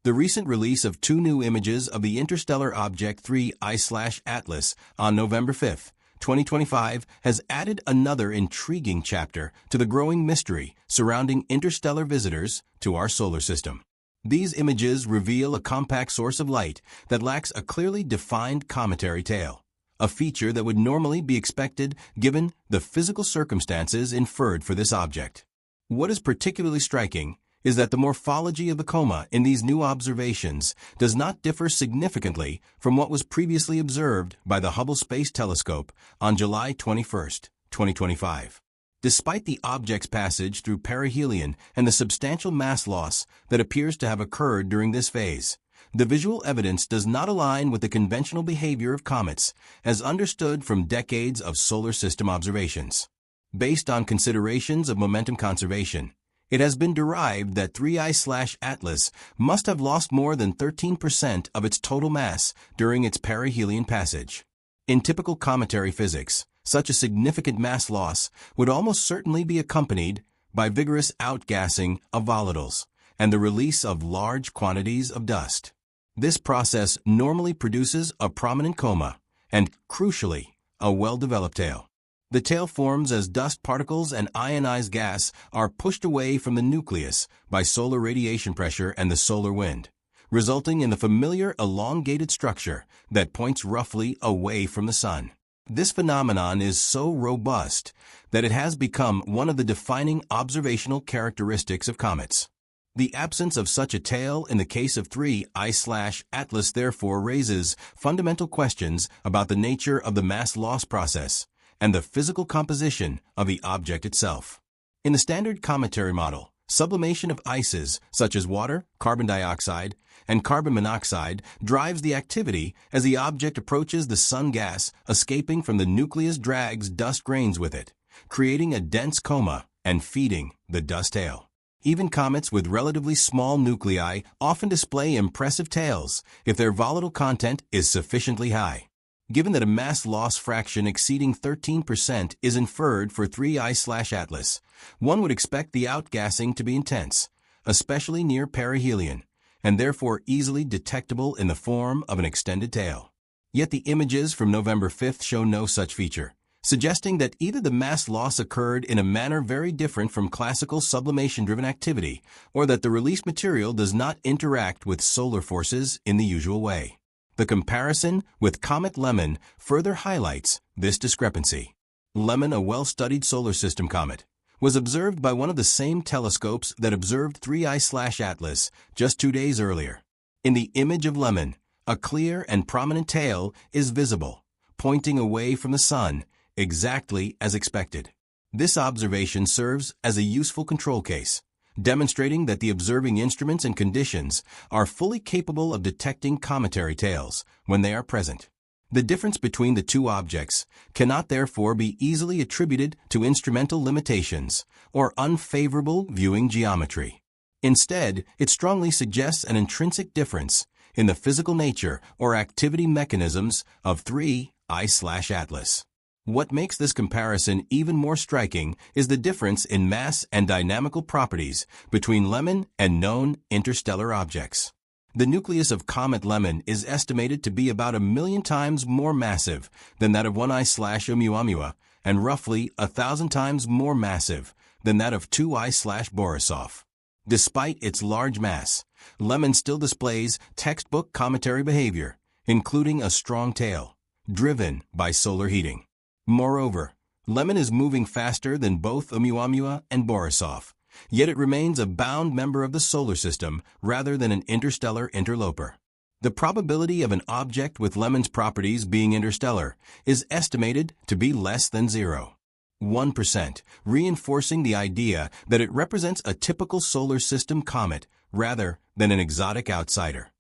The recent release of two new images of the interstellar object 3I/Atlas on November 5, 2025, has added another intriguing chapter to the growing mystery surrounding interstellar visitors to our solar system. These images reveal a compact source of light that lacks a clearly defined cometary tail, a feature that would normally be expected given the physical circumstances inferred for this object. What is particularly striking is that the morphology of the coma in these new observations does not differ significantly from what was previously observed by the Hubble Space Telescope on July 21, 2025. Despite the object's passage through perihelion and the substantial mass loss that appears to have occurred during this phase, the visual evidence does not align with the conventional behavior of comets as understood from decades of solar system observations. Based on considerations of momentum conservation, it has been derived that 3I/Atlas must have lost more than 13% of its total mass during its perihelion passage. In typical cometary physics, such a significant mass loss would almost certainly be accompanied by vigorous outgassing of volatiles and the release of large quantities of dust. This process normally produces a prominent coma and, crucially, a well-developed tail. The tail forms as dust particles and ionized gas are pushed away from the nucleus by solar radiation pressure and the solar wind, resulting in the familiar elongated structure that points roughly away from the sun. This phenomenon is so robust that it has become one of the defining observational characteristics of comets. The absence of such a tail in the case of 3I/Atlas therefore raises fundamental questions about the nature of the mass loss process and the physical composition of the object itself. In the standard cometary model, sublimation of ices such as water, carbon dioxide, and carbon monoxide drives the activity as the object approaches the sun. Gas escaping from the nucleus drags dust grains with it, creating a dense coma and feeding the dust tail. Even comets with relatively small nuclei often display impressive tails if their volatile content is sufficiently high. Given that a mass loss fraction exceeding 13% is inferred for 3I/Atlas, one would expect the outgassing to be intense, especially near perihelion, and therefore easily detectable in the form of an extended tail. Yet the images from November 5 show no such feature, suggesting that either the mass loss occurred in a manner very different from classical sublimation-driven activity, or that the released material does not interact with solar forces in the usual way. The comparison with Comet Lemon further highlights this discrepancy. Lemon, a well-studied solar system comet, was observed by one of the same telescopes that observed 3I/Atlas just 2 days earlier. In the image of Lemon, a clear and prominent tail is visible, pointing away from the sun, exactly as expected. This observation serves as a useful control case, demonstrating that the observing instruments and conditions are fully capable of detecting cometary tails when they are present. The difference between the two objects cannot therefore be easily attributed to instrumental limitations or unfavorable viewing geometry. Instead, it strongly suggests an intrinsic difference in the physical nature or activity mechanisms of 3I/Atlas. What makes this comparison even more striking is the difference in mass and dynamical properties between Lemon and known interstellar objects. The nucleus of Comet Lemon is estimated to be about 1,000,000 times more massive than that of 1I/Oumuamua and roughly 1,000 times more massive than that of 2I/Borisov. Despite its large mass, Lemon still displays textbook cometary behavior, including a strong tail, driven by solar heating. Moreover, Lemon is moving faster than both Oumuamua and Borisov, yet it remains a bound member of the solar system rather than an interstellar interloper. The probability of an object with Lemon's properties being interstellar is estimated to be less than 0.1%, reinforcing the idea that it represents a typical solar system comet rather than an exotic outsider.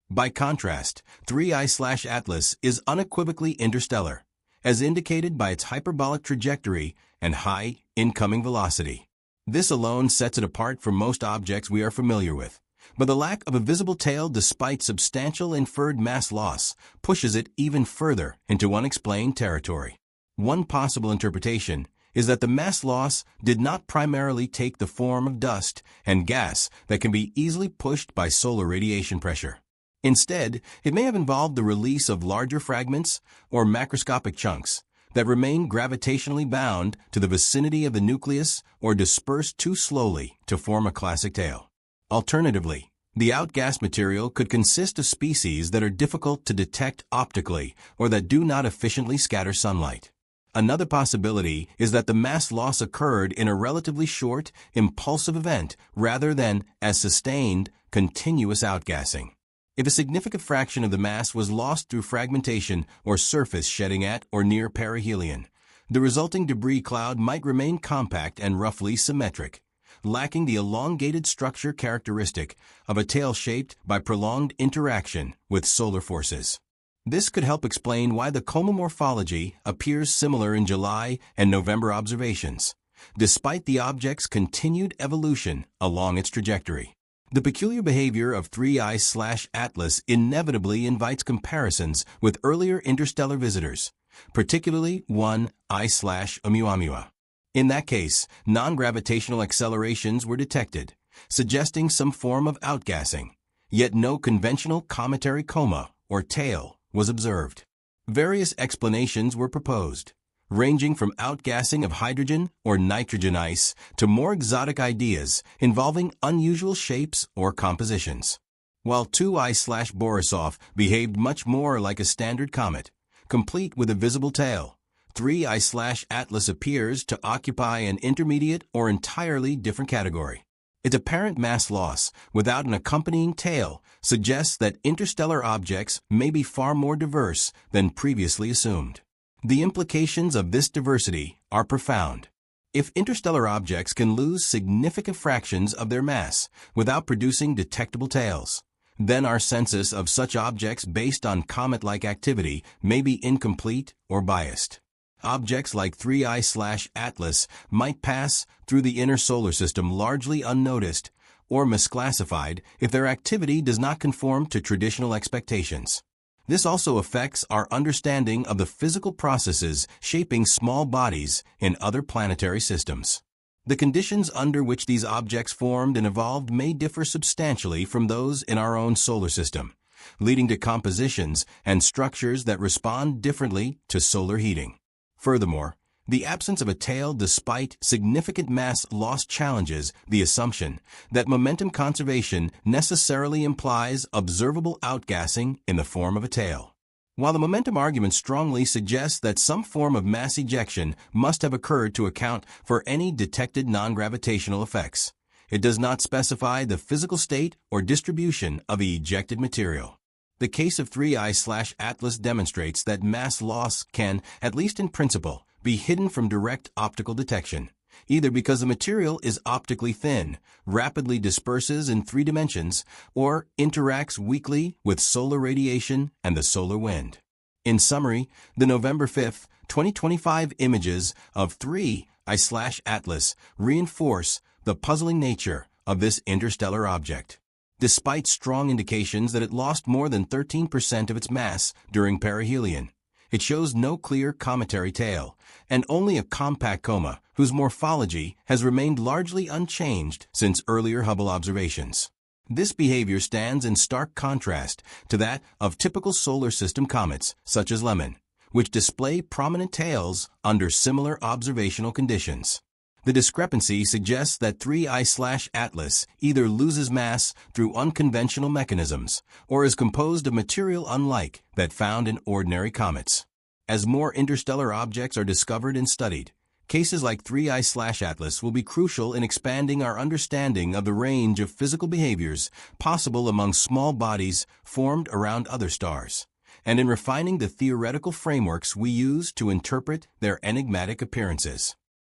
By contrast, 3I/Atlas is unequivocally interstellar, as indicated by its hyperbolic trajectory and high incoming velocity. This alone sets it apart from most objects we are familiar with, but the lack of a visible tail despite substantial inferred mass loss pushes it even further into unexplained territory. One possible interpretation is that the mass loss did not primarily take the form of dust and gas that can be easily pushed by solar radiation pressure. Instead, it may have involved the release of larger fragments or macroscopic chunks that remain gravitationally bound to the vicinity of the nucleus or disperse too slowly to form a classic tail. Alternatively, the outgassed material could consist of species that are difficult to detect optically or that do not efficiently scatter sunlight. Another possibility is that the mass loss occurred in a relatively short, impulsive event rather than as sustained, continuous outgassing. If a significant fraction of the mass was lost through fragmentation or surface shedding at or near perihelion, the resulting debris cloud might remain compact and roughly symmetric, lacking the elongated structure characteristic of a tail shaped by prolonged interaction with solar forces. This could help explain why the coma morphology appears similar in July and November observations, despite the object's continued evolution along its trajectory. The peculiar behavior of 3I/Atlas inevitably invites comparisons with earlier interstellar visitors, particularly 1I/Oumuamua. In that case, non-gravitational accelerations were detected, suggesting some form of outgassing, yet no conventional cometary coma or tail was observed. Various explanations were proposed, ranging from outgassing of hydrogen or nitrogen ice to more exotic ideas involving unusual shapes or compositions. While 2I/Borisov behaved much more like a standard comet, complete with a visible tail, 3I/Atlas appears to occupy an intermediate or entirely different category. Its apparent mass loss without an accompanying tail suggests that interstellar objects may be far more diverse than previously assumed. The implications of this diversity are profound. If interstellar objects can lose significant fractions of their mass without producing detectable tails, then our census of such objects based on comet-like activity may be incomplete or biased. Objects like 3I/Atlas might pass through the inner solar system largely unnoticed or misclassified if their activity does not conform to traditional expectations. This also affects our understanding of the physical processes shaping small bodies in other planetary systems. The conditions under which these objects formed and evolved may differ substantially from those in our own solar system, leading to compositions and structures that respond differently to solar heating. Furthermore, the absence of a tail despite significant mass loss challenges the assumption that momentum conservation necessarily implies observable outgassing in the form of a tail. While the momentum argument strongly suggests that some form of mass ejection must have occurred to account for any detected non-gravitational effects, it does not specify the physical state or distribution of the ejected material. The case of 3I/Atlas demonstrates that mass loss can, at least in principle, be hidden from direct optical detection, either because the material is optically thin, rapidly disperses in 3 dimensions, or interacts weakly with solar radiation and the solar wind. In summary, the November 5, 2025 images of 3I/Atlas reinforce the puzzling nature of this interstellar object. Despite strong indications that it lost more than 13% of its mass during perihelion, it shows no clear cometary tail, and only a compact coma whose morphology has remained largely unchanged since earlier Hubble observations. This behavior stands in stark contrast to that of typical solar system comets, such as Lemon, which display prominent tails under similar observational conditions. The discrepancy suggests that 3I/Atlas either loses mass through unconventional mechanisms or is composed of material unlike that found in ordinary comets. As more interstellar objects are discovered and studied, cases like 3I/Atlas will be crucial in expanding our understanding of the range of physical behaviors possible among small bodies formed around other stars, and in refining the theoretical frameworks we use to interpret their enigmatic appearances.